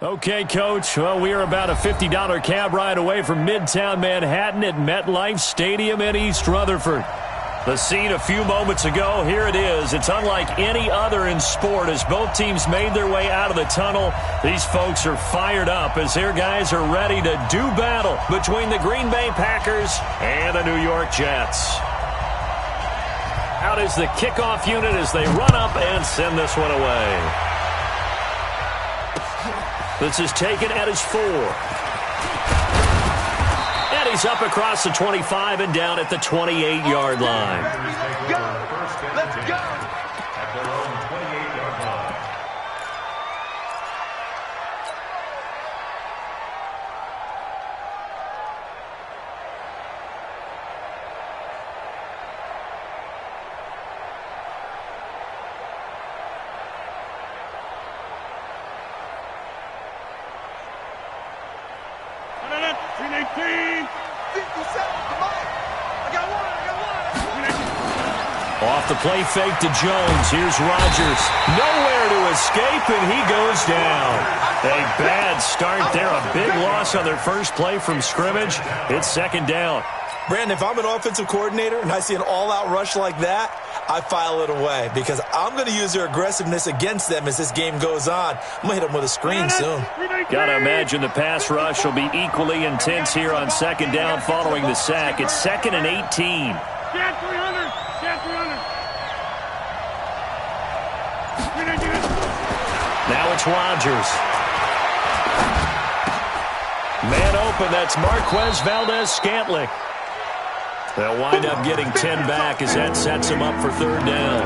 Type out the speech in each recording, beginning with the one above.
Okay, Coach. Well, we are about a $50 cab ride away from Midtown Manhattan at MetLife Stadium in East Rutherford. The scene a few moments ago, here it is. It's unlike any other in sport as both teams made their way out of the tunnel. These folks are fired up as their guys are ready to do battle between the Green Bay Packers and the New York Jets. Out is the kickoff unit as they run up and send this one away. This is taken at his 4. And he's up across the 25 and down at the 28-yard line. Let's go! At their own 28-yard line. Off the play fake to Jones. Here's Rodgers. Nowhere to escape, and he goes down. A bad start there. A big loss on their first play from scrimmage. It's second down. Brandon, if I'm an offensive coordinator and I see an all-out rush like that, I file it away because I'm going to use their aggressiveness against them as this game goes on. I'm going to hit them with a screen soon. Got to imagine the pass rush will be equally intense here on second down following the sack. It's 2nd and 18. Now it's Rodgers. Man open, that's Marquez Valdez-Scantling. They'll wind up getting 10 back as that sets them up for third down.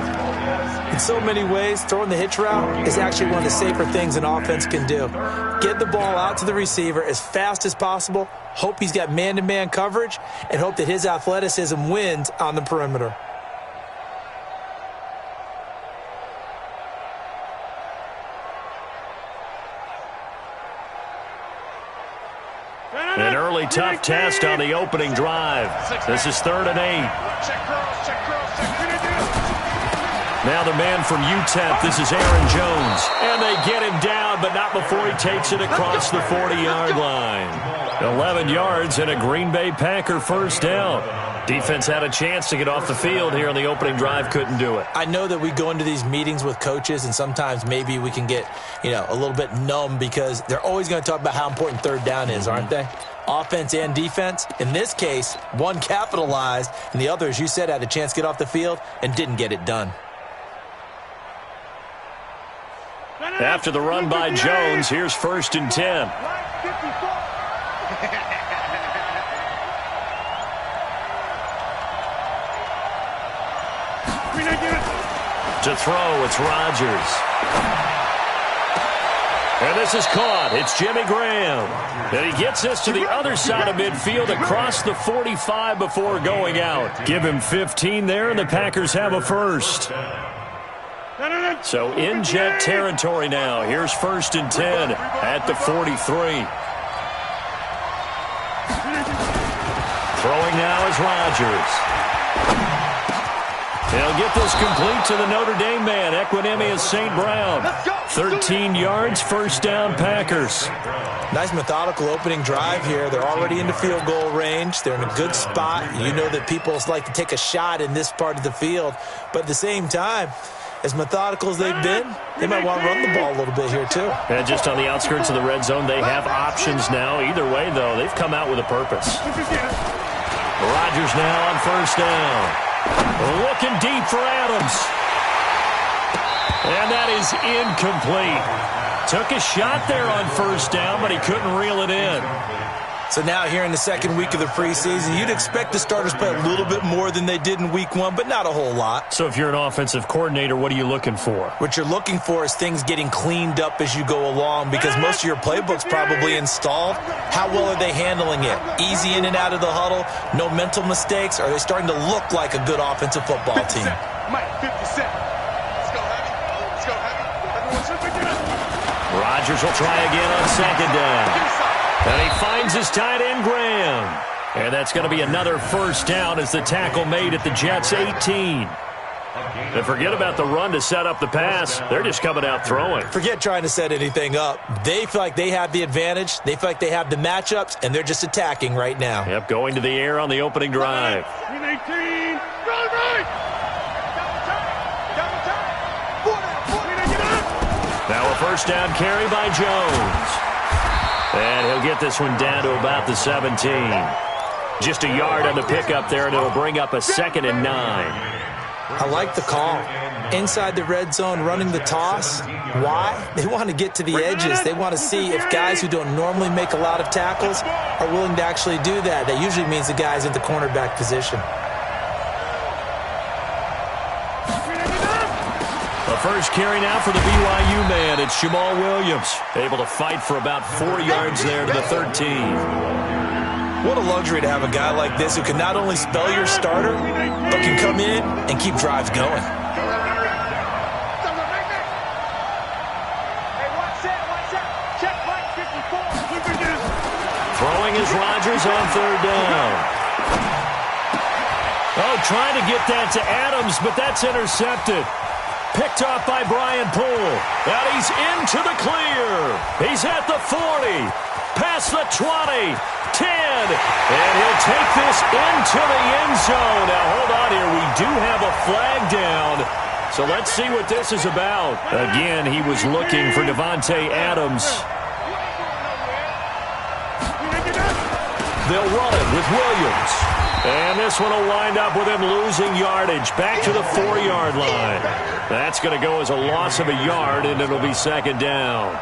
In so many ways, throwing the hitch route is actually one of the safer things an offense can do. Get the ball out to the receiver as fast as possible, hope he's got man-to-man coverage, and hope that his athleticism wins on the perimeter. An early tough test on the opening drive. This is 3rd and 8. Now the man from UTEP, this is Aaron Jones. And they get him down, but not before he takes it across the 40-yard line. 11 yards and a Green Bay Packer first down. Defense had a chance to get off the field here on the opening drive, couldn't do it. I know that we go into these meetings with coaches, and sometimes maybe we can get, a little bit numb because they're always going to talk about how important third down is, aren't they? Offense and defense. In this case, one capitalized, and the other, as you said, had a chance to get off the field and didn't get it done. After the run by Jones, here's 1st and 10. To throw, it's Rodgers. And this is caught. It's Jimmy Graham. And he gets this to the other side of midfield across the 45 before going out. Give him 15 there, and the Packers have a first. So in Jet territory now. Here's 1st and 10 at the 43. Throwing now is Rodgers. They'll get this complete to the Notre Dame man, Equanimeous St. Brown. 13 yards, first down, Packers. Nice methodical opening drive here. They're already into field goal range. They're in a good spot. You know that people like to take a shot in this part of the field. But at the same time, as methodical as they've been, they might want to run the ball a little bit here too. And just on the outskirts of the red zone, they have options now. Either way, though, they've come out with a purpose. Rodgers now on first down. Looking deep for Adams. And that is incomplete. Took a shot there on first down, but he couldn't reel it in. So now here in the second week of the preseason, you'd expect the starters to play a little bit more than they did in week 1, but not a whole lot. So if you're an offensive coordinator, what are you looking for? What you're looking for is things getting cleaned up as you go along because most of your playbook's probably installed. How well are they handling it? Easy in and out of the huddle? No mental mistakes? Are they starting to look like a good offensive football team? Mike, 50 Cent. Let's go, Heavy. Let's go, Heavy. Rodgers will try again on second down. And he finds his tight end, Graham. And that's going to be another first down as the tackle made at the Jets' 18. And forget about the run to set up the pass. They're just coming out throwing. Forget trying to set anything up. They feel like they have the advantage. They feel like they have the matchups, and they're just attacking right now. Yep, going to the air on the opening drive. Now a first down carry by Jones. And he'll get this one down to about the 17. Just a yard on the pickup there, and it'll bring up a 2nd and 9. I like the call. Inside the red zone, running the toss. Why? They want to get to the edges. They want to see if guys who don't normally make a lot of tackles are willing to actually do that. That usually means the guy's in the cornerback position. The first carry now for the BYU man. It's Jamal Williams, able to fight for about 4 yards there to the 13. What a luxury to have a guy like this who can not only spell your starter, but can come in and keep drives going. Throwing is Rodgers on 3rd down. Oh, trying to get that to Adams, but that's intercepted. Picked off by Brian Poole. And he's into the clear. He's at the 40. Past the 20. 10. And he'll take this into the end zone. Now, hold on here. We do have a flag down. So let's see what this is about. Again, he was looking for Davante Adams. They'll run it with Williams. And this one will wind up with him losing yardage back to the 4-yard line. That's going to go as a loss of a yard, and it'll be 2nd down.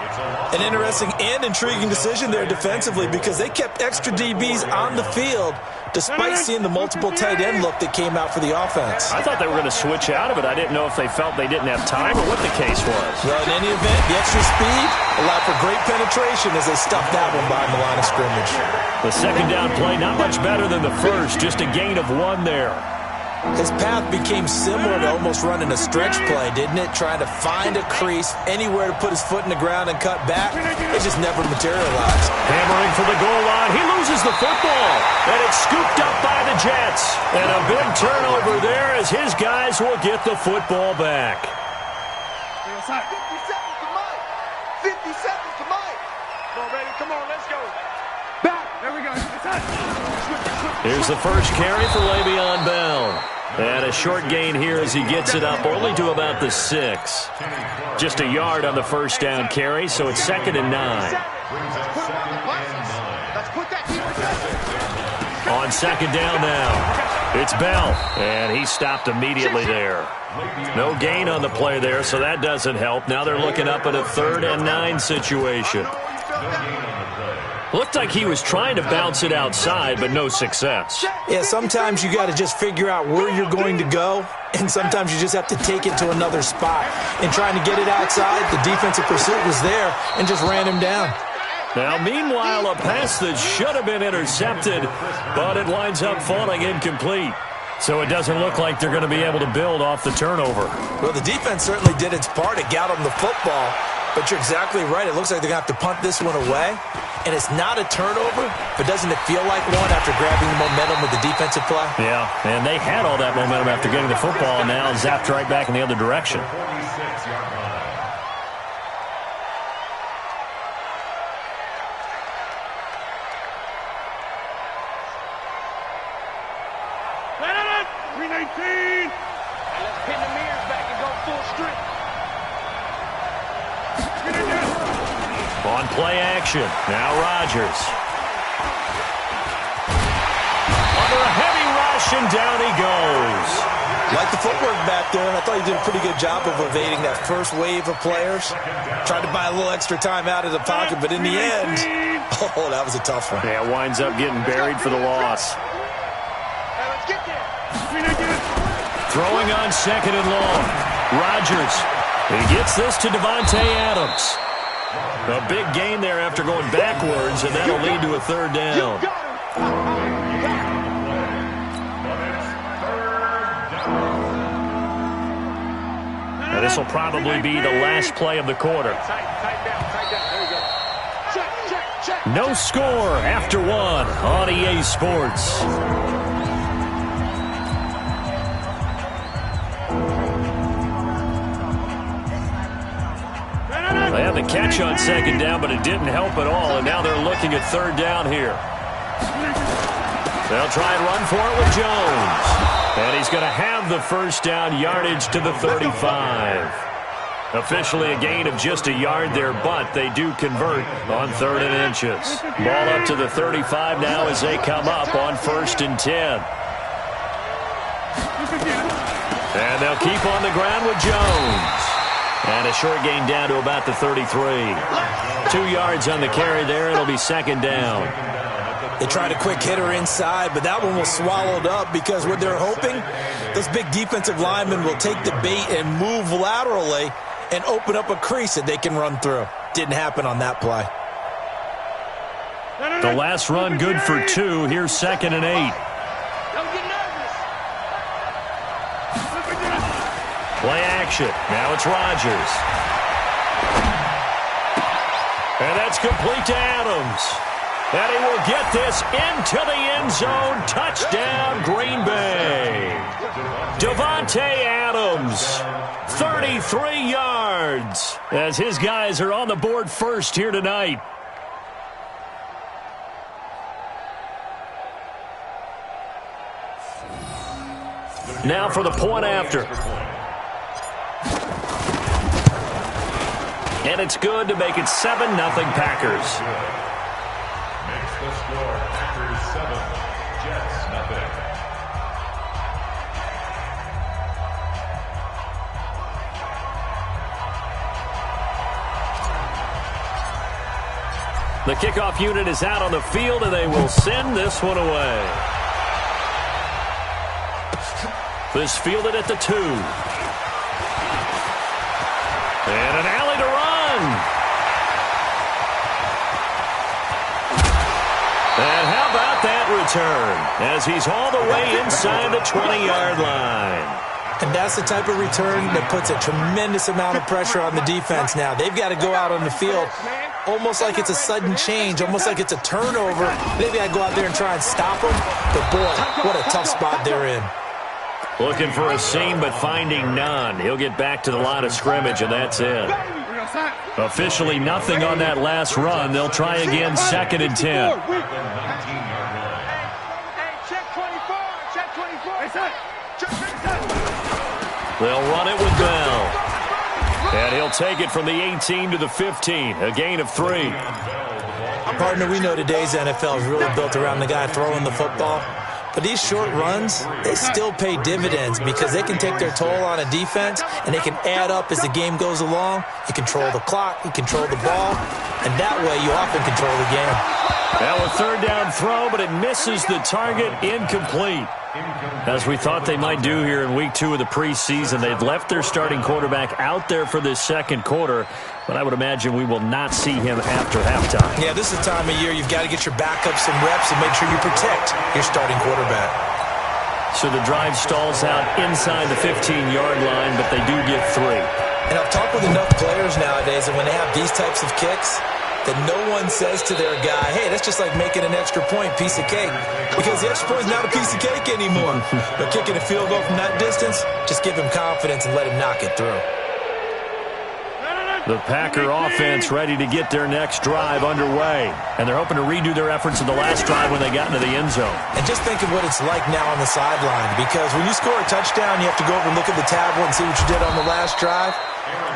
An interesting and intriguing decision there defensively because they kept extra DBs on the field despite seeing the multiple tight end look that came out for the offense. I thought they were going to switch out of it. I didn't know if they felt they didn't have time or what the case was. Well, in any event, the extra speed allowed for great penetration as they stuffed that one behind the line of scrimmage. The 2nd down play, not much better than the first, just a gain of 1 there. His path became similar to almost running a stretch play, didn't it? Trying to find a crease, anywhere to put his foot in the ground and cut back. It just never materialized. Hammering for the goal line. He loses the football. And it's scooped up by the Jets. And a big turnover there as his guys will get the football back. 50 seconds to Mike. 50 seconds to Mike. Come on, baby. Come on, let's go. Back. There we go. Here's the first carry for Le'Veon Bell. And a short gain here as he gets it up only to about the 6. Just a yard on the first down carry, so it's 2nd and 9. On 2nd down now, it's Bell, and he stopped immediately there. No gain on the play there, so that doesn't help. Now they're looking up at a 3rd and 9 situation. Looked like he was trying to bounce it outside, but no success. Yeah, sometimes you got to just figure out where you're going to go, and sometimes you just have to take it to another spot. And trying to get it outside, the defensive pursuit was there and just ran him down. Now, meanwhile, a pass that should have been intercepted, but it winds up falling incomplete. So it doesn't look like they're going to be able to build off the turnover. Well, the defense certainly did its part. It got them the football. But you're exactly right. It looks like they're going to have to punt this one away. And it's not a turnover, but doesn't it feel like one after grabbing the momentum with the defensive play? Yeah, and they had all that momentum after getting the football, and now zapped right back in the other direction. On play action, now Rodgers. Under a heavy rush, and down he goes. Like the footwork back there, and I thought he did a pretty good job of evading that first wave of players. Tried to buy a little extra time out of the pocket, but in the end, oh, that was a tough one. Yeah, winds up getting buried for the loss. Throwing on 2nd and long. Rodgers. He gets this to Davante Adams. A big gain there after going backwards, and that'll lead to a 3rd down. Now this will probably be the last play of the quarter. No score after 1 on EA Sports. a catch on second down, but it didn't help at all, and now they're looking at third down here. They'll try and run for it with Jones. And he's going to have the first down, yardage to the 35. Officially a gain of just a yard there, but they do convert on 3rd and inches. Ball up to the 35 now as they come up on 1st and 10. And they'll keep on the ground with Jones. And a short gain down to about the 33. 2 yards on the carry there. It'll be 2nd down. They tried a quick hitter inside, but that one was swallowed up because what they're hoping, those big defensive linemen will take the bait and move laterally and open up a crease that they can run through. Didn't happen on that play. The last run good for 2. Here's 2nd and 8. Play action. Now it's Rodgers. And that's complete to Adams. And he will get this into the end zone. Touchdown, Green Bay. Davante Adams, 33 yards, as his guys are on the board first here tonight. Now for the point after. And it's good to make it 7-0 Packers. Makes the score Packers 7, Jets nothing. The kickoff unit is out on the field, and they will send this one away. This fielded at the 2. And an alley to run. And how about that return as he's all the way inside the 20-yard line. And that's the type of return that puts a tremendous amount of pressure on the defense now. They've got to go out on the field almost like it's a sudden change, almost like it's a turnover. Maybe I go out there and try and stop them. But, boy, what a tough spot they're in. Looking for a seam, but finding none. He'll get back to the line of scrimmage, and that's it. Officially nothing on that last run. They'll try again, 2nd and 10. They'll run it with Bell. And he'll take it from the 18 to the 15, a gain of 3. Partner, we know today's NFL is really built around the guy throwing the football. But these short runs, they still pay dividends because they can take their toll on a defense and they can add up as the game goes along. You control the clock, you control the ball, and that way you often control the game. Now a 3rd down throw, but it misses the target, incomplete. As we thought they might do here in week 2 of the preseason, they've left their starting quarterback out there for this 2nd quarter, but I would imagine we will not see him after halftime. Yeah, this is the time of year you've got to get your backup some reps and make sure you protect your starting quarterback. So the drive stalls out inside the 15-yard line, but they do get 3. And I've talked with enough players nowadays that when they have these types of kicks, that no one says to their guy, hey, that's just like making an extra point, piece of cake. Because the extra point is not a piece of cake anymore. But kicking a field goal from that distance, just give him confidence and let him knock it through. The Packer offense ready to get their next drive underway. And they're hoping to redo their efforts in the last drive when they got into the end zone. And just think of what it's like now on the sideline. Because when you score a touchdown, you have to go over and look at the tablet and see what you did on the last drive.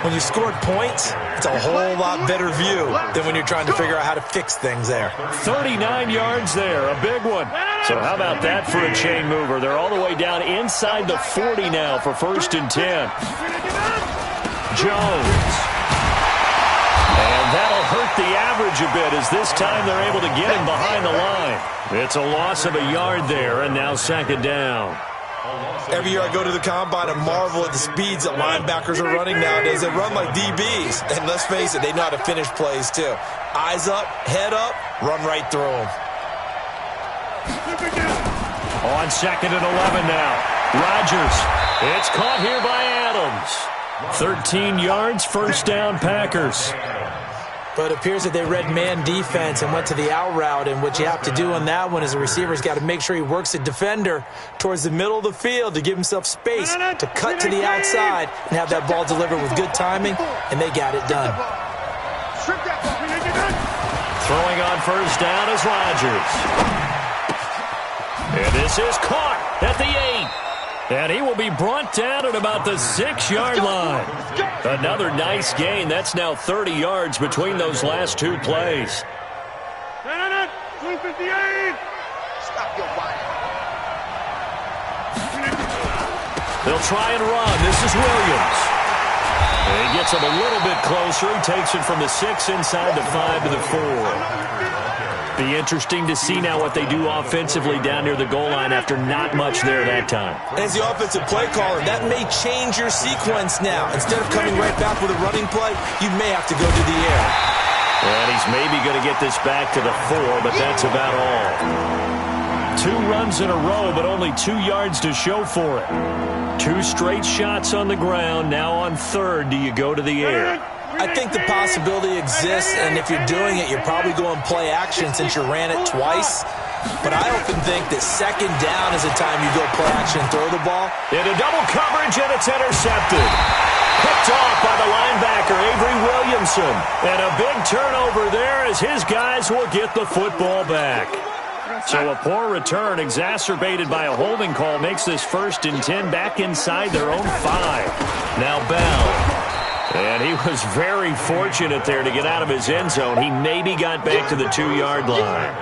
When you scored points, it's a whole lot better view than when you're trying to figure out how to fix things there. 39 yards there, a big one. So how about that for a chain mover? They're all the way down inside the 40 now for 1st and 10. Jones. And that'll hurt the average a bit as this time they're able to get him behind the line. It's a loss of a yard there, and now 2nd down. Every year I go to the combine and marvel at the speeds that linebackers are running nowadays. They run like DBs. And let's face it, they know how to finish plays too. Eyes up, head up, run right through them. On 2nd and 11 now. Rodgers. It's caught here by Adams. 13 yards, 1st down Packers. But it appears that they read man defense and went to the out route. And what you have to do on that one is the receiver's got to make sure he works the defender towards the middle of the field to give himself space to cut to the outside and have that ball delivered with good timing, and they got it done. Throwing on first down is Rodgers. And this is caught at the 8. And he will be brought down at about the 6-yard line. Another nice gain. That's now 30 yards between those last two plays. 258. Stop your whining. They'll try and run. This is Williams. And he gets him a little bit closer. He takes it from the 6 inside the 5 to the 4. Be interesting to see now what they do offensively down near the goal line after not much there that time. As the offensive play caller, that may change your sequence now. Instead of coming right back with a running play, you may have to go to the air. And he's maybe going to get this back to the 4, but that's about all. 2 runs in a row, but only 2 yards to show for it. 2 straight shots on the ground. Now on third, do you go to the air? I think the possibility exists, and if you're doing it, you're probably going play action since you ran it twice. But I often think that second down is the time you go play action and throw the ball. Into double coverage, and it's intercepted. Picked off by the linebacker, Avery Williamson. And a big turnover there as his guys will get the football back. So a poor return exacerbated by a holding call makes this 1st and 10 back inside their own 5. Now Bell. And he was very fortunate there to get out of his end zone. He maybe got back to the 2-yard line.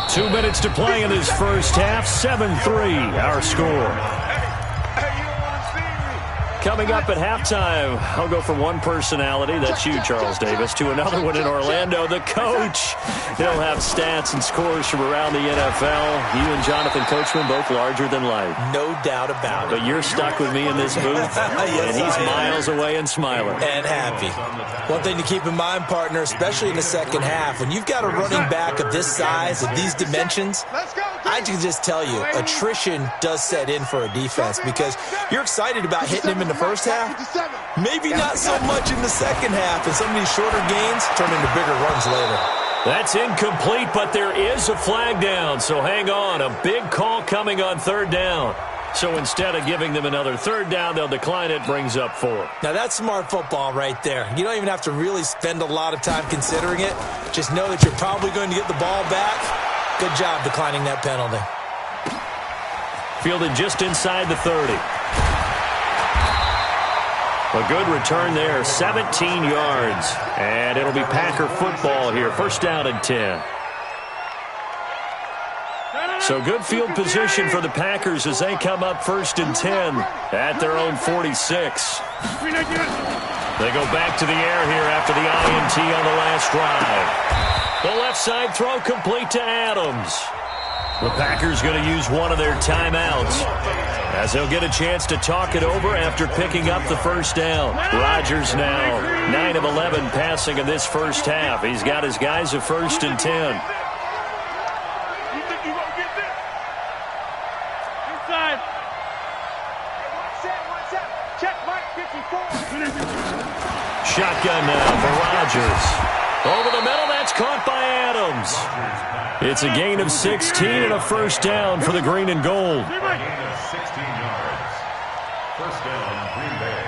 2 minutes to play in this first half. 7-3 our score. Coming up at halftime, I'll go from one personality, that's you, Charles Davis, to another one in Orlando, the coach. He'll have stats and scores from around the NFL. You and Jonathan Coachman, both larger than life. No doubt about it. But you're stuck with me in this booth, yes, and he's miles away and smiling. And happy. One thing to keep in mind, partner, especially in the second half, when you've got a running back of this size, of these dimensions, I can just tell you, attrition does set in for a defense because you're excited about hitting him in the first half, maybe not so much in the second half, and some of these shorter gains turn into bigger runs later. That's incomplete, but there is a flag down, so hang on. A big call coming on third down. So instead of giving them another third down, they'll decline it, brings up 4. Now that's smart football right there. You don't even have to really spend a lot of time considering it. Just know that you're probably going to get the ball back. Good job declining that penalty. Fielded just inside the 30. A good return there, 17 yards. And it'll be Packer football here. First down and 10. So good field position for the Packers as they come up 1st and 10 at their own 46. They go back to the air here after the INT on the last drive. The left side throw complete to Adams. The Packers going to use one of their timeouts as they'll get a chance to talk it over after picking up the first down. Rodgers now 9 of 11 passing in this first half. He's got his guys at 1st and 10. Shotgun now for Rodgers. Over the middle, that's caught by Adams. It's a gain of 16 and a first down for the green and gold. Gain of 16 yards. First down, Green Bay.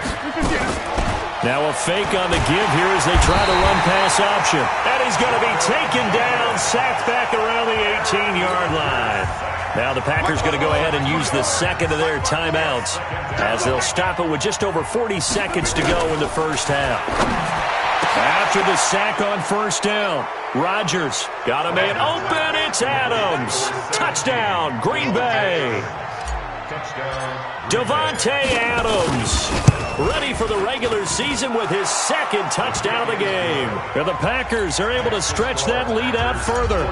Now a fake on the give here as they try to run pass option. And he's going to be taken down, sacked back around the 18-yard line. Now the Packers going to go ahead and use the second of their timeouts as they'll stop it with just over 40 seconds to go in the first half. After the sack on first down, Rodgers got a man open. It's Adams. Touchdown, Green Bay. Davante Adams ready for the regular season with his second touchdown of the game. And the Packers are able to stretch that lead out further.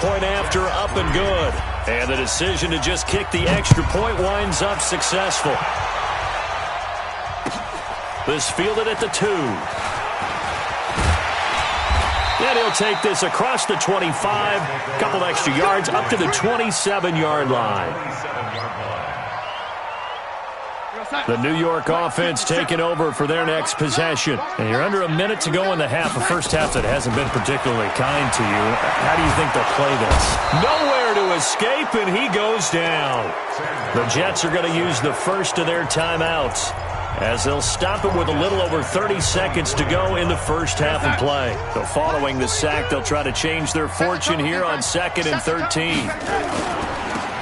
Point after, up and good. And the decision to just kick the extra point winds up successful. This fielded at the 2. And he'll take this across the 25, a couple extra yards, up to the 27-yard line. The New York offense taking over for their next possession. And you're under a minute to go in the half, a first half that hasn't been particularly kind to you. How do you think they'll play this? Nowhere to escape, and he goes down. The Jets are going to use the first of their timeouts as they'll stop it with a little over 30 seconds to go in the first half of play. So following the sack, they'll try to change their fortune here on 2nd and 13.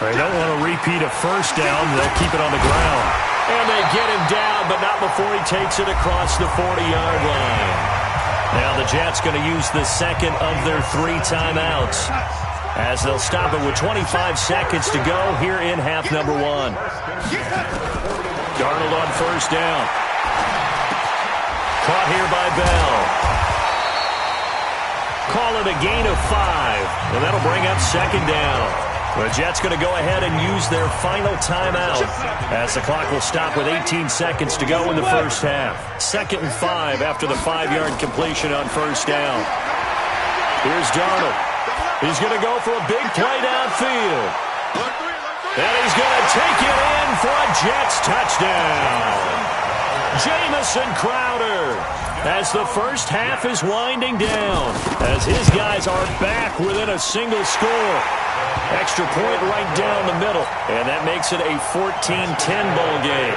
They don't want to repeat a first down. They'll keep it on the ground. And they get him down, but not before he takes it across the 40-yard line. Now the Jets going to use the second of their 3 timeouts, as they'll stop it with 25 seconds to go here in half number 1. Darnold on first down. Caught here by Bell. Call it a gain of 5, and that'll bring up 2nd down. The Jets going to go ahead and use their final timeout, as the clock will stop with 18 seconds to go in the first half. 2nd and 5 after the 5-yard completion on first down. Here's Darnold. He's going to go for a big play downfield. And he's going to take it in for a Jets touchdown. Jamison Crowder, as the first half is winding down, as his guys are back within a single score. Extra point right down the middle, and that makes it a 14-10 ball game.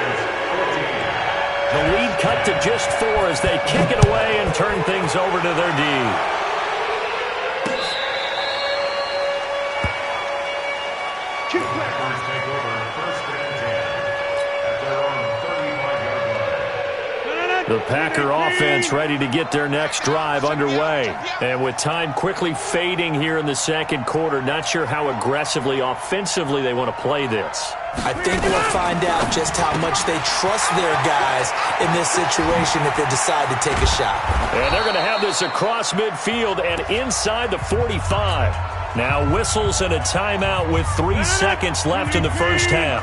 The lead cut to just 4 as they kick it away and turn things over to their D. Take over 1st and 10 at their own 35-yard line. The Packer offense ready to get their next drive underway. And with time quickly fading here in the second quarter, not sure how aggressively, offensively they want to play this. I think we'll find out just how much they trust their guys in this situation if they decide to take a shot. And they're going to have this across midfield and inside the 45. Now whistles and a timeout with 3 seconds left in the first half.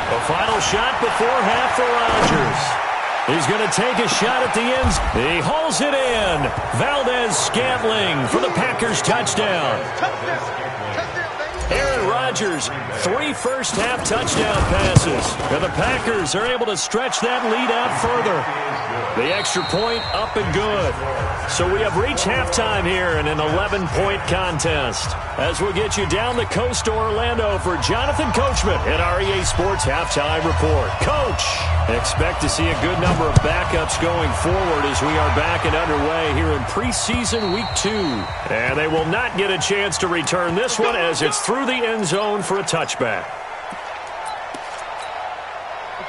A final shot before half for Rodgers. He's going to take a shot at the ends. He hauls it in. Valdez-Scantling for the Packers touchdown. Aaron Rodgers, 3 first-half touchdown passes. And the Packers are able to stretch that lead out further. The extra point up and good. So we have reached halftime here in an 11-point contest. As we'll get you down the coast to Orlando for Jonathan Coachman at our EA Sports Halftime Report. Coach, expect to see a good number of backups going forward as we are back and underway here in preseason week 2. And they will not get a chance to return this one as it's through the end zone for a touchback.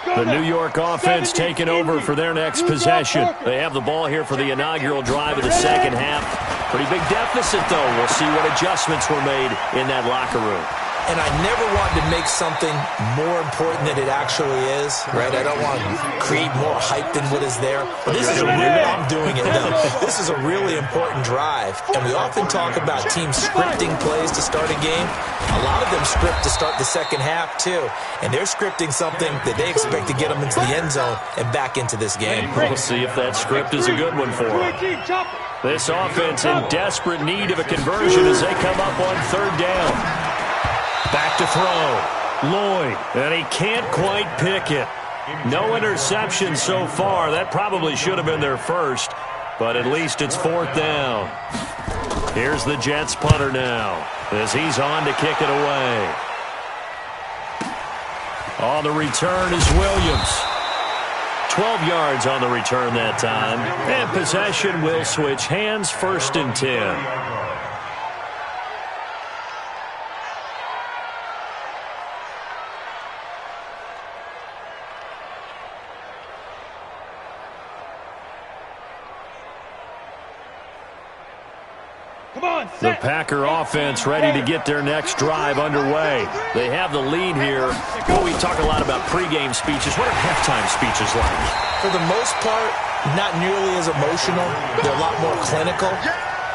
The New York offense taking over for their next possession. They have the ball here for the inaugural drive of the second half. Pretty big deficit, though. We'll see what adjustments were made in that locker room. And I never want to make something more important than it actually is, right? I don't want to create more hype than what is there. But this is I'm doing it, though. This is a really important drive. And we often talk about teams scripting plays to start a game. A lot of them script to start the second half, too. And they're scripting something that they expect to get them into the end zone and back into this game. We'll see if that script is a good one for them. This offense in desperate need of a conversion as they come up on 3rd down. Back to throw. Lloyd, and he can't quite pick it. No interception so far. That probably should have been their first, but at least it's 4th down. Here's the Jets punter now as he's on to kick it away. On the return is Williams. 12 yards on the return that time. And possession will switch hands, 1st and 10. The Packer offense ready to get their next drive underway. They have the lead here. Well, we talk a lot about pregame speeches. What are halftime speeches like? For the most part, not nearly as emotional. They're a lot more clinical.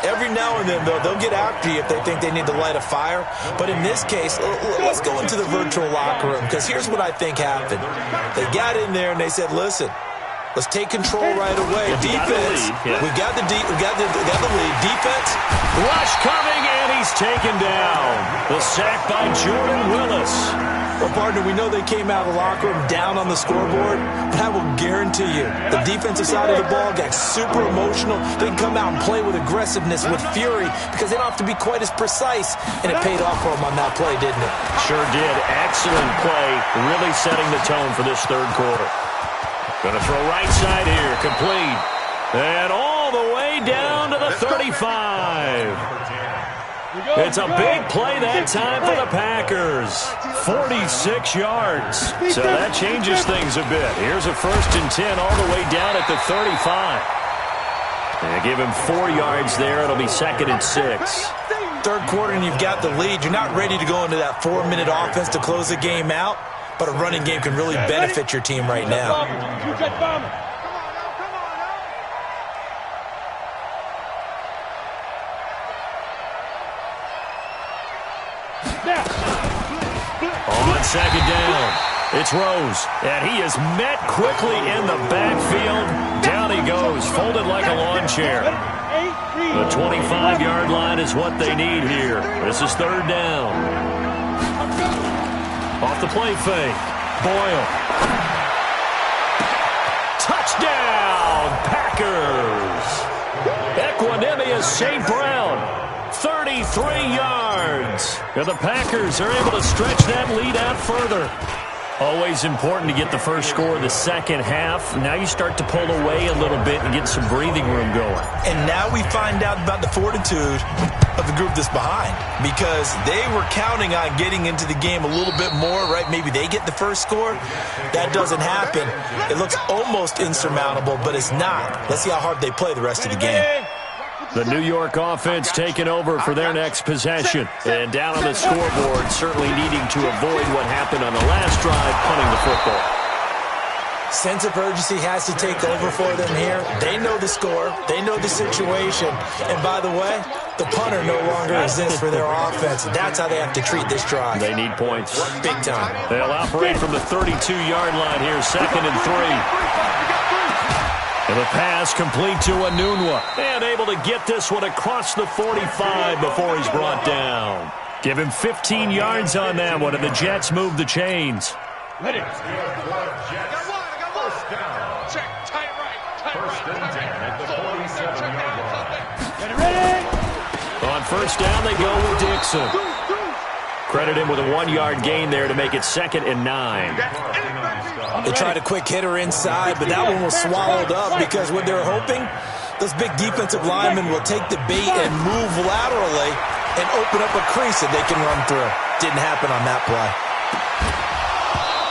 Every now and then, though, they'll get after you if they think they need to light a fire. But in this case, let's go into the virtual locker room, because here's what I think happened. They got in there and they said, listen, let's take control right away. Defense, we got the lead. Defense, rush coming, and he's taken down. The sack by Jordan Willis. Well, partner, we know they came out of the locker room down on the scoreboard, but I will guarantee you the defensive side of the ball got super emotional. They can come out and play with aggressiveness, with fury, because they don't have to be quite as precise, and it paid off for them on that play, didn't it? Sure did. Excellent play, really setting the tone for this third quarter. Going to throw right side here, complete. And all the way down to the 35. It's a big play that time for the Packers. 46 yards. So that changes things a bit. Here's a 1st and 10 all the way down at the 35. And give him 4 yards there. It'll be 2nd and 6. Third quarter and you've got the lead. You're not ready to go into that 4-minute offense to close the game out, but a running game can really benefit your team right now. On 2nd down, it's Rose, and he is met quickly in the backfield. Down he goes, folded like a lawn chair. The 25-yard line is what they need here. This is 3rd down. Off the play fake, Boyle. Touchdown, Packers! Equanimous St. Brown. 33 yards. And the Packers are able to stretch that lead out further. Always important to get the first score of the second half. Now you start to pull away a little bit and get some breathing room going. And now we find out about the fortitude of the group that's behind, because they were counting on getting into the game a little bit more, right? Maybe they get the first score. That doesn't happen. It looks almost insurmountable, but it's not. Let's see how hard they play the rest of the game. The New York offense taking over for their next possession. And down on the scoreboard, certainly needing to avoid what happened on the last drive, punting the football. Sense of urgency has to take over for them here. They know the score. They know the situation. And by the way, the punter no longer exists for their offense. That's how they have to treat this drive. They need points. Big time. They'll operate from the 32-yard line here, 2nd and 3. And the pass complete to Anunwa. And able to get this one across the 45 before he's brought down. Give him 15 yards on that one, and the Jets move the chains. Ready. First down. Check. Tight right. First and 10 at the 47-yard line. Ready. On 1st down, they go with Dixon. Credit him with a 1-yard gain there to make it 2nd and 9. They tried a quick hitter inside, but that one was swallowed up because what they're hoping, those big defensive linemen will take the bait and move laterally and open up a crease that they can run through. Didn't happen on that play.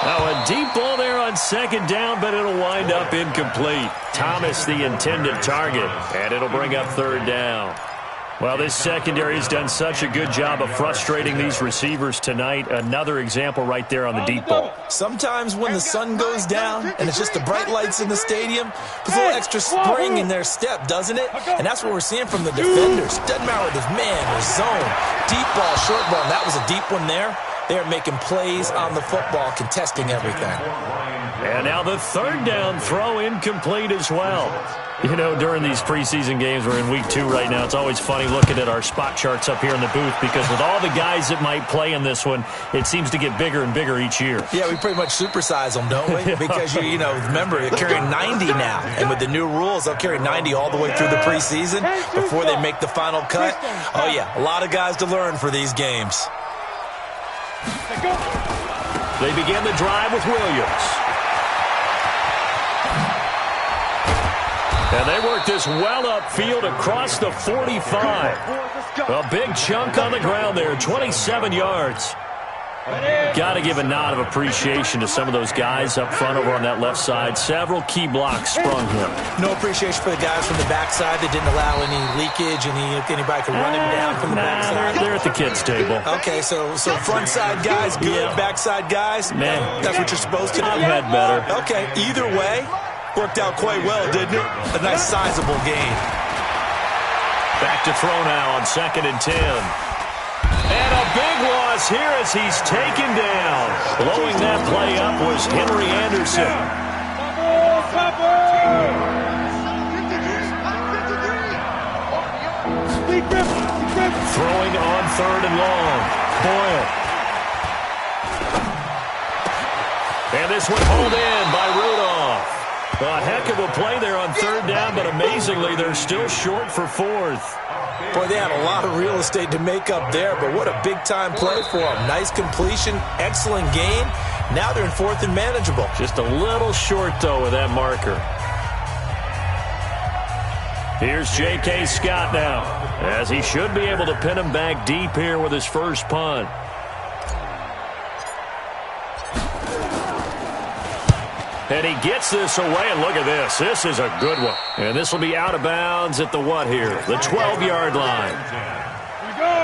Now a deep ball there on 2nd down, but it'll wind up incomplete. Thomas the intended target, and it'll bring up 3rd down. Well, this secondary has done such a good job of frustrating these receivers tonight. Another example right there on the deep ball. Sometimes when the sun goes down and it's just the bright lights in the stadium, puts a little extra spring in their step, doesn't it? And that's what we're seeing from the defenders. Doesn't matter whether it's man or zone. Deep ball, short ball. That was a deep one there. They're making plays on the football, contesting everything. And now the 3rd down throw incomplete as well. You know, during these preseason games, we're in week 2 right now. It's always funny looking at our spot charts up here in the booth because with all the guys that might play in this one, it seems to get bigger and bigger each year. Yeah, we pretty much supersize them, don't we? Because, you know, remember, they're carrying 90 now. And with the new rules, they'll carry 90 all the way through the preseason before they make the final cut. Oh, yeah, a lot of guys to learn for these games. They begin the drive with Williams. And they work this well upfield across the 45. A big chunk on the ground there, 27 yards. Got to give a nod of appreciation to some of those guys up front over on that left side. Several key blocks sprung him. No appreciation for the guys from the backside that didn't allow any leakage, anybody could run him down from the backside. They're at the kids' table. Okay, so front side guys, good. Yeah. Backside guys, Man, that's what you're supposed to do. I've had better. Okay, either way, worked out quite well, didn't it? A nice sizable gain. Back to throw now on 2nd and 10. And a big loss here as he's taken down. Blowing that play up was Henry Anderson. Throwing on 3rd and long. Boyle. And this one pulled in by Rudolph. A heck of a play there on third down, but amazingly, they're still short for fourth. Boy, they had a lot of real estate to make up there, but what a big-time play for them. Nice completion, excellent gain. Now they're in fourth and manageable. Just a little short, though, with that marker. Here's J.K. Scott now, as he should be able to pin him back deep here with his first punt. And he gets this away, and look at this. This is a good one. And this will be out of bounds at the what here? The 12-yard line.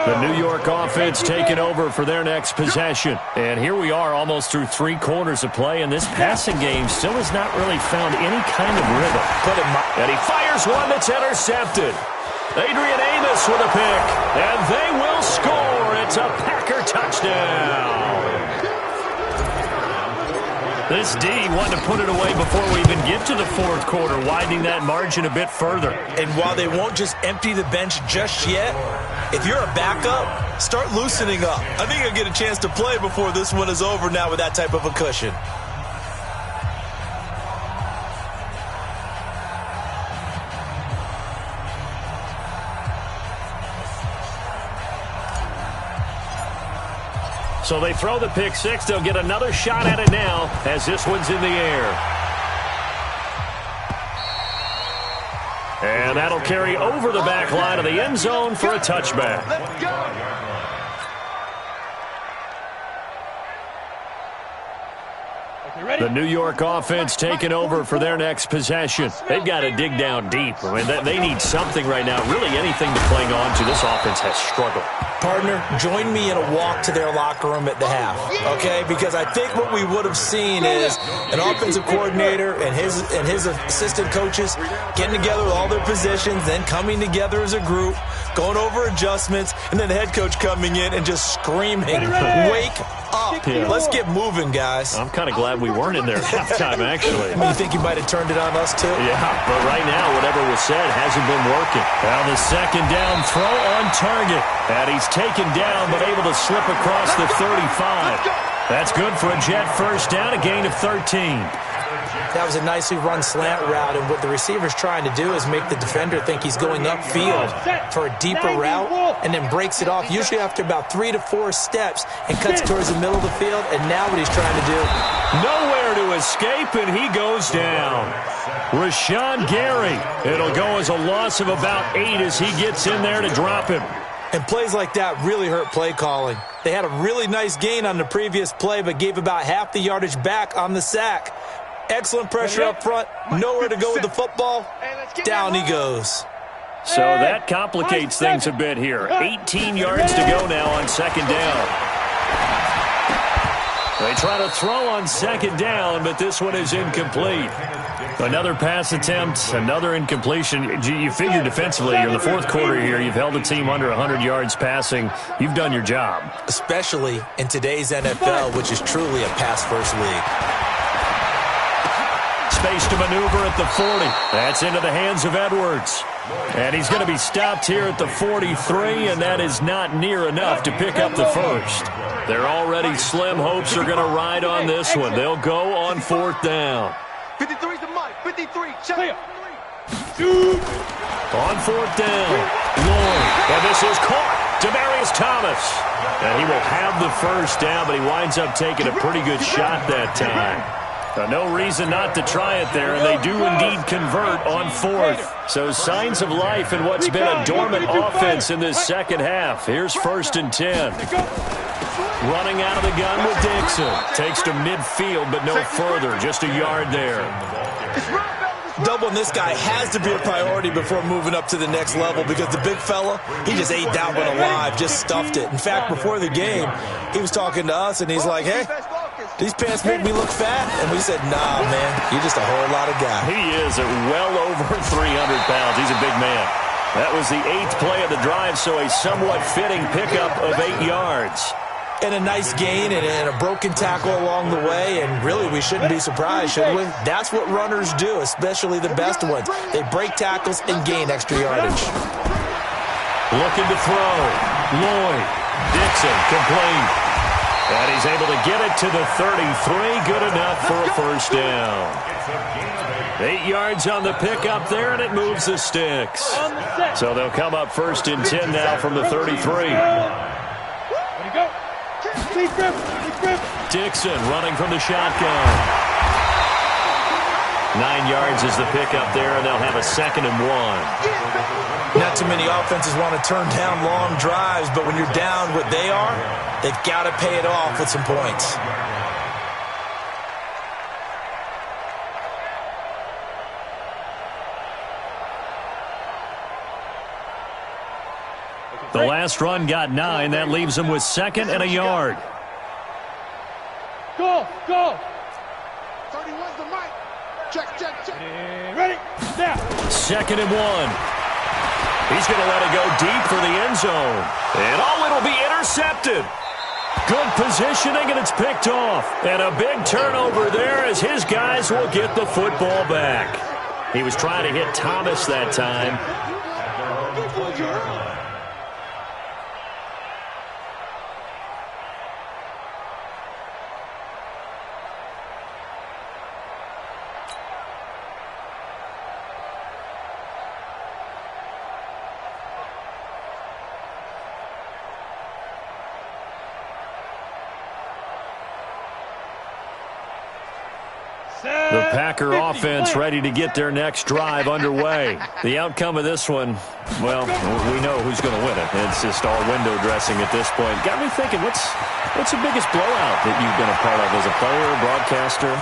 The New York offense taking over for their next possession. And here we are almost through 3 quarters of play, and this passing game still has not really found any kind of rhythm. And he fires one that's intercepted. Adrian Amos with a pick, and they will score. It's a Packer touchdown. This D wanted to put it away before we even get to the fourth quarter, widening that margin a bit further. And while they won't just empty the bench just yet, if you're a backup, start loosening up. I think you'll get a chance to play before this one is over now with that type of a cushion. So they throw the pick six. They'll get another shot at it now as this one's in the air. And that'll carry over the back line of the end zone for a touchback. Let's go. The New York offense taking over for their next possession. They've got to dig down deep. I mean, they need something right now, really anything to cling on to. This offense has struggled. Partner, join me in a walk to their locker room at the half, okay? Because I think what we would have seen is an offensive coordinator and his assistant coaches getting together with all their positions, then coming together as a group, going over adjustments, and then the head coach coming in and just screaming, wake up. Yeah. Let's get moving, guys. I'm kind of glad we weren't in there at halftime, actually. You think you might have turned it on us, too? Yeah, but right now, whatever was said hasn't been working. Now the second down throw on target. And he's taken down, but able to slip across the 35. That's good for a Jet first down, a gain of 13. That was a nicely run slant route, and what the receiver's trying to do is make the defender think he's going upfield for a deeper route, and then breaks it off, usually after about 3 to 4 steps, and cuts towards the middle of the field, and now what he's trying to do. Nowhere to escape, and he goes down. Rashawn Gary. It'll go as a loss of about 8 as he gets in there to drop him. And plays like that really hurt play calling. They had a really nice gain on the previous play, but gave about half the yardage back on the sack. Excellent pressure up front. Nowhere to go with the football. Down he goes. So that complicates things a bit here. 18 yards to go now on second down. They try to throw on second down, but this one is incomplete. Another pass attempt, another incompletion. You figure defensively, you're in the fourth quarter here. You've held the team under 100 yards passing. You've done your job. Especially in today's NFL, which is truly a pass-first league. Space to maneuver at the 40. That's into the hands of Edwards. And he's going to be stopped here at the 43, and that is not near enough to pick up the first. Their already slim hopes are going to ride on this one. They'll go on fourth down. 53's the mic. 53. Check. On fourth down, Lloyd. And this is caught. Demaryius Thomas. And he will have the first down, but he winds up taking a pretty good shot that time. No reason not to try it there, and they do indeed convert on fourth. So signs of life in what's been a dormant offense in this second half. Here's 1st and 10. Running out of the gun with Dixon. Takes to midfield, but no further. Just a yard there. Doubling this guy has to be a priority before moving up to the next level, because the big fella, he just ate that one alive, just stuffed it. In fact, before the game, he was talking to us, and he's like, hey, these pants make me look fat. And we said, nah, man, you're just a whole lot of guy. He is at well over 300 pounds. He's a big man. That was the 8th play of the drive, so a somewhat fitting pickup of 8 yards. And a nice gain and a broken tackle along the way, and really we shouldn't be surprised, should we? That's what runners do, especially the best ones. They break tackles and gain extra yardage. Looking to throw. Lloyd. Dixon, complete. And he's able to get it to the 33. Good enough for a first down. 8 yards on the pickup there, and it moves the sticks. So they'll come up 1st and 10 now from the 33. Dixon running from the shotgun. 9 yards is the pickup there, and they'll have a 2nd and 1. Not too many offenses want to turn down long drives, but when you're down what they are, they've got to pay it off with some points. The last run got 9. That leaves them with 2nd and a yard. Go! 31's the mic. Check. Ready? Now. 2nd and 1. He's going to let it go deep for the end zone. And it'll be intercepted. Good positioning, and it's picked off. And a big turnover there as his guys will get the football back. He was trying to hit Thomas that time. The Packer offense ready to get their next drive underway. The outcome of this one, well, we know who's going to win it. It's just all window dressing at this point. Got me thinking, what's the biggest blowout that you've been a part of as a player, broadcaster?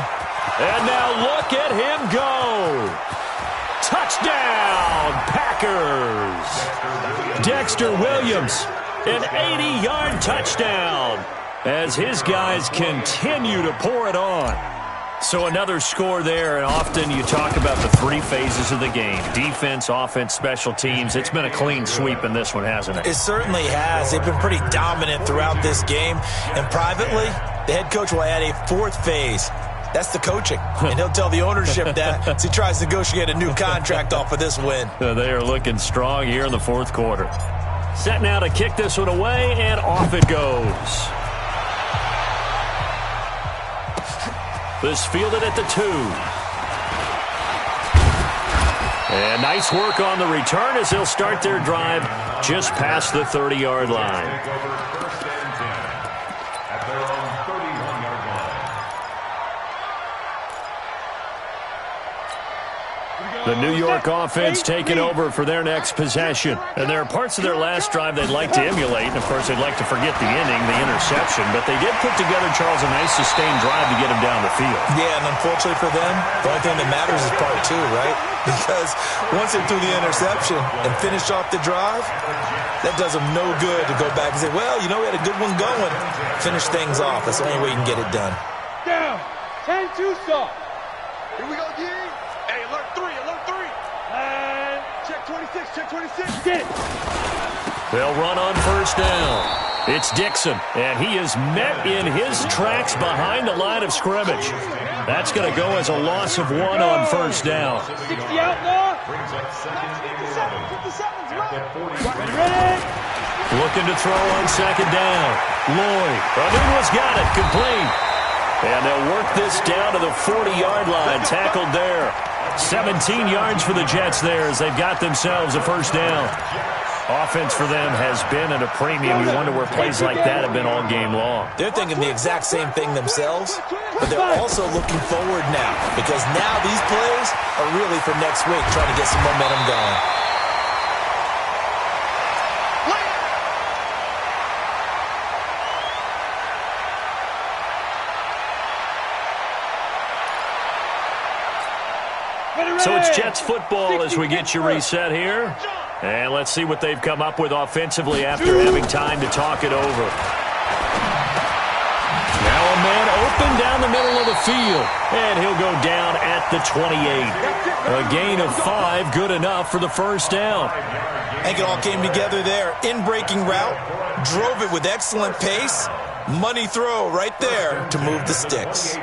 And now look at him go. Touchdown, Packers. Dexter Williams, an 80-yard touchdown as his guys continue to pour it on. So another score there, and often you talk about the 3 phases of the game. Defense, offense, special teams. It's been a clean sweep in this one, hasn't it? It certainly has. They've been pretty dominant throughout this game. And privately, the head coach will add a 4th phase. That's the coaching. And he'll tell the ownership that as he tries to negotiate a new contract off of this win. They are looking strong here in the 4th quarter. Set now to kick this one away, and off it goes. This fielded at the 2. And nice work on the return as they'll start their drive just past the 30-yard line. The New York offense taking over for their next possession. And there are parts of their last drive they'd like to emulate. And, of course, they'd like to forget the inning, the interception. But they did put together, Charles, a nice sustained drive to get them down the field. Yeah, and unfortunately for them, the only thing that matters is part 2, right? Because once they threw the interception and finished off the drive, that does them no good to go back and say, well, we had a good one going. Finish things off. That's the only way you can get it done. Down. 10-2 stop. Here we go, D. Hey, alert 3. And check 26. Get it. They'll run on first down. It's Dixon, and he is met in his tracks behind the line of scrimmage. That's going to go as a loss of 1 on first down. 60 outlaw. 57's right. Ready. Looking to throw on second down. Lloyd. Anuno's got it. Complete. And they'll work this down to the 40-yard line. Tackled there. 17 yards for the Jets there as they've got themselves a first down. Offense for them has been at a premium. You wonder where plays like that have been all game long. They're thinking the exact same thing themselves, but they're also looking forward now because now these plays are really for next week, trying to get some momentum going. So it's Jets football as we get you reset here. And let's see what they've come up with offensively after having time to talk it over. Now a man open down the middle of the field. And he'll go down at the 28. A gain of 5, good enough for the first down. I think it all came together there. In-breaking route, drove it with excellent pace. Money throw right there to move the sticks.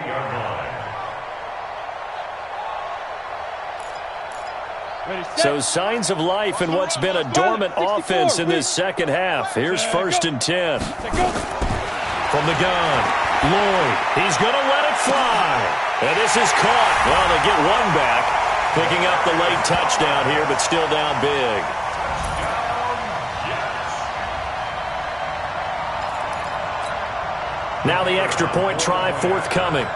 So signs of life in what's been a dormant offense in this second half. Here's 1st and 10. From the gun, Lloyd. He's going to let it fly. And this is caught. Well, they get one back. Picking up the late touchdown here, but still down big. Now the extra point try forthcoming.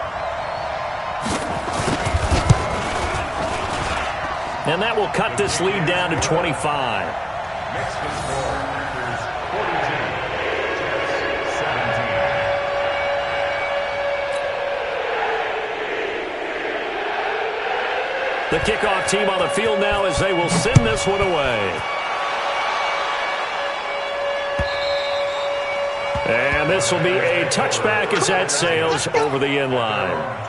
And that will cut this lead down to 25. Next to score, Packers 42, Jets 17. The kickoff team on the field now as they will send this one away. And this will be a touchback as that sails over the end line.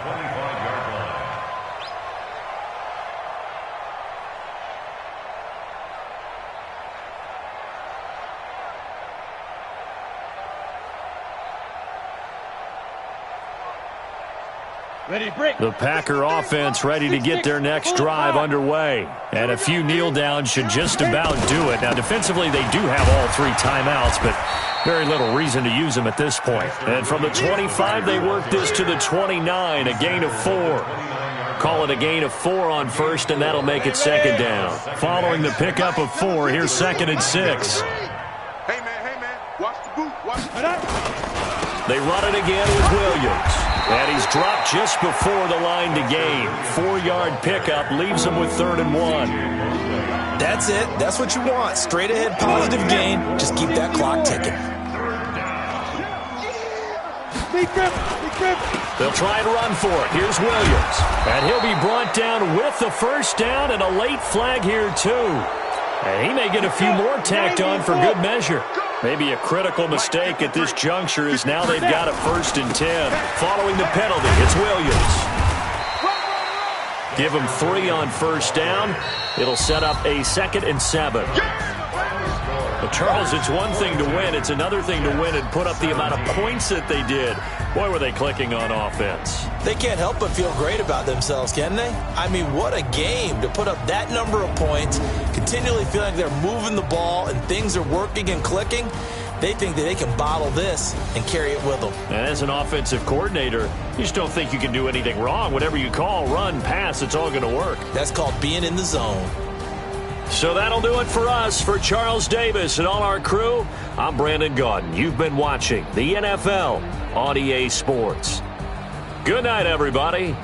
The Packer offense ready to get their next drive underway. And a few kneel downs should just about do it. Now, defensively, they do have all 3 timeouts, but very little reason to use them at this point. And from the 25, they work this to the 29, a gain of 4. Call it a gain of 4 on first, and that'll make it 2nd down. Following the pickup of 4, here's 2nd and 6. Hey, man, watch the boot, watch the... They run it again with Williams. And he's dropped just before the line to gain. 4-yard pickup leaves him with 3rd and 1. That's it. That's what you want. Straight ahead positive gain. Just keep that clock ticking. They'll try and run for it. Here's Williams. And he'll be brought down with the 1st down and a late flag here too. And he may get a few more tacked on for good measure. Maybe a critical mistake at this juncture is now they've got a 1st and 10. Following the penalty, it's Williams. Give him 3 on 1st down. It'll set up a 2nd and 7. But Charles, it's one thing to win. It's another thing to win and put up the amount of points that they did. Boy, were they clicking on offense. They can't help but feel great about themselves, can they? I mean, what a game to put up that number of points, continually feeling like they're moving the ball and things are working and clicking. They think that they can bottle this and carry it with them. And as an offensive coordinator, you just don't think you can do anything wrong. Whatever you call, run, pass, it's all going to work. That's called being in the zone. So that'll do it for us. For Charles Davis and all our crew, I'm Brandon Gaudin. You've been watching the NFL on EA Sports. Good night, everybody.